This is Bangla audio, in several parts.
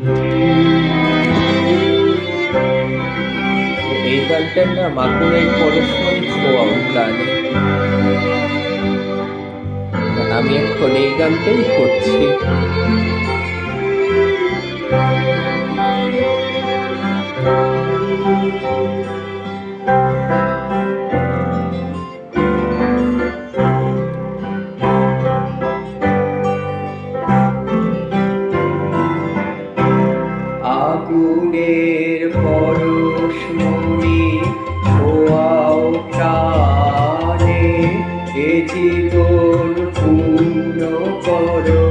এই গানটার নাম আগুনের পরশমণি ছোঁয়াও প্রাণে। আমি এখন এই গানটাই করছি। আগুনের পরশমণি ছোঁয়াও প্রাণে, এ জীবন পূর্ণ করো,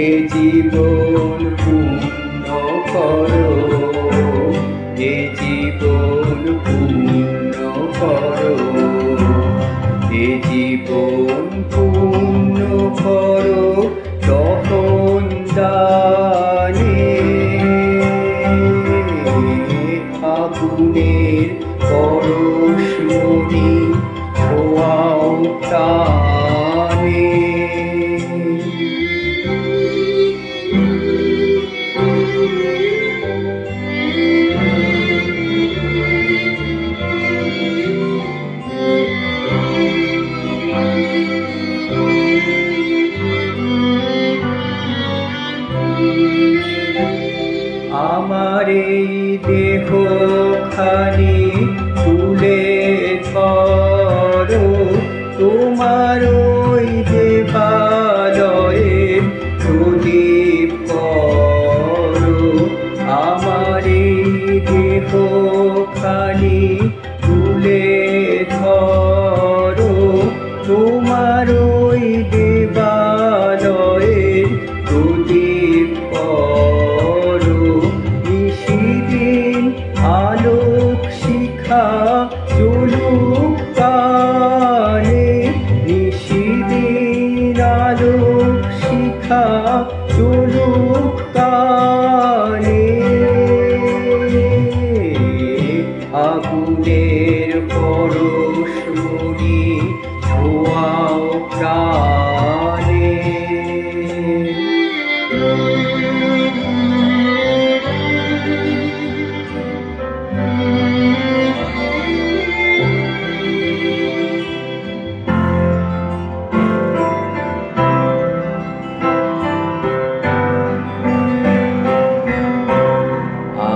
এ জীবন পূর্ণ করো, এ জীবন পূর্ণ করো, এ জীবন পূর্ণ করো তখন দানে। আগুনের পরশমণি ছোঁয়াও প্রাণে। আমার এই দেহ খানি তুলে ধরো, তোমার ওই দেবালয়ে প্রদীপ করো। আমার এই দেহ খানি তুলে ধরো, তোমার ওই দেবালয়ে প্রদীপ করো। নিশিদিন আলোক শিখা জ্বলুক প্রাণে, নিশিদিন আলোক শিখা জ্বলুক প্রাণে। আগুনের পরশমণি ছোঁয়াও প্রাণে।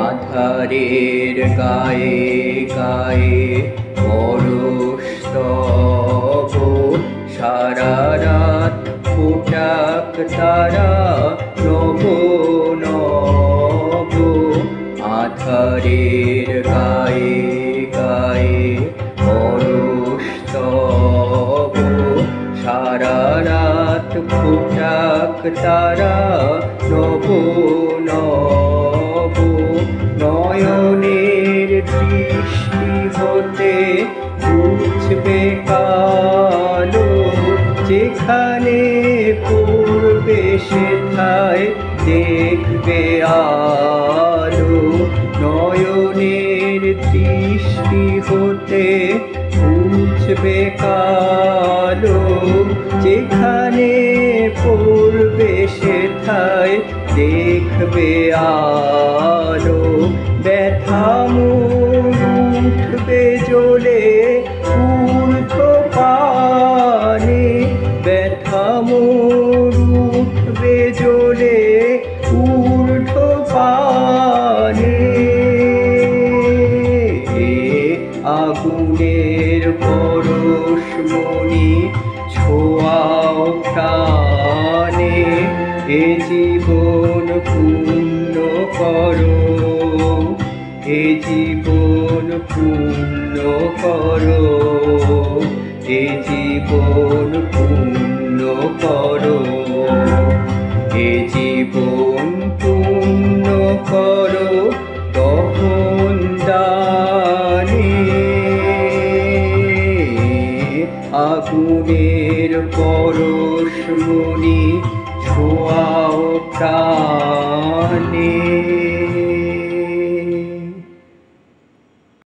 আধারের গায়ে গায়ে পরশ তব, সারা রাত ফোটাক তারা নব নব। আধারের গায়ে গায়ে পরশ তব, সারা রাত ফোটাক তারা নব নব। নয়নের দৃষ্টি হতে বুঝবে কালো, যেখানে পড়বে সেথায় দেখবে আলো। নয়নের দৃষ্টি হতে বুঝবে কালো, যেখানে পড়বে সেথায় দেখবে আলো। ব্যথা মোর উঠবে জ্বলে ঊর্ধ্বপানে, ব্যথা মোর উঠবে জ্বলে ঊর্ধ্বপানে। আগুনের পরশমণি ছোঁয়াও প্রাণে, এ জীবন পূর্ণ করো, এ জীবন পূর্ণ করো, এ জীবন পূর্ণ করো, এ জীবন পূর্ণ করো তখন দানে। আগুনের পরশমণি ছোঁয়াও প্রাণে।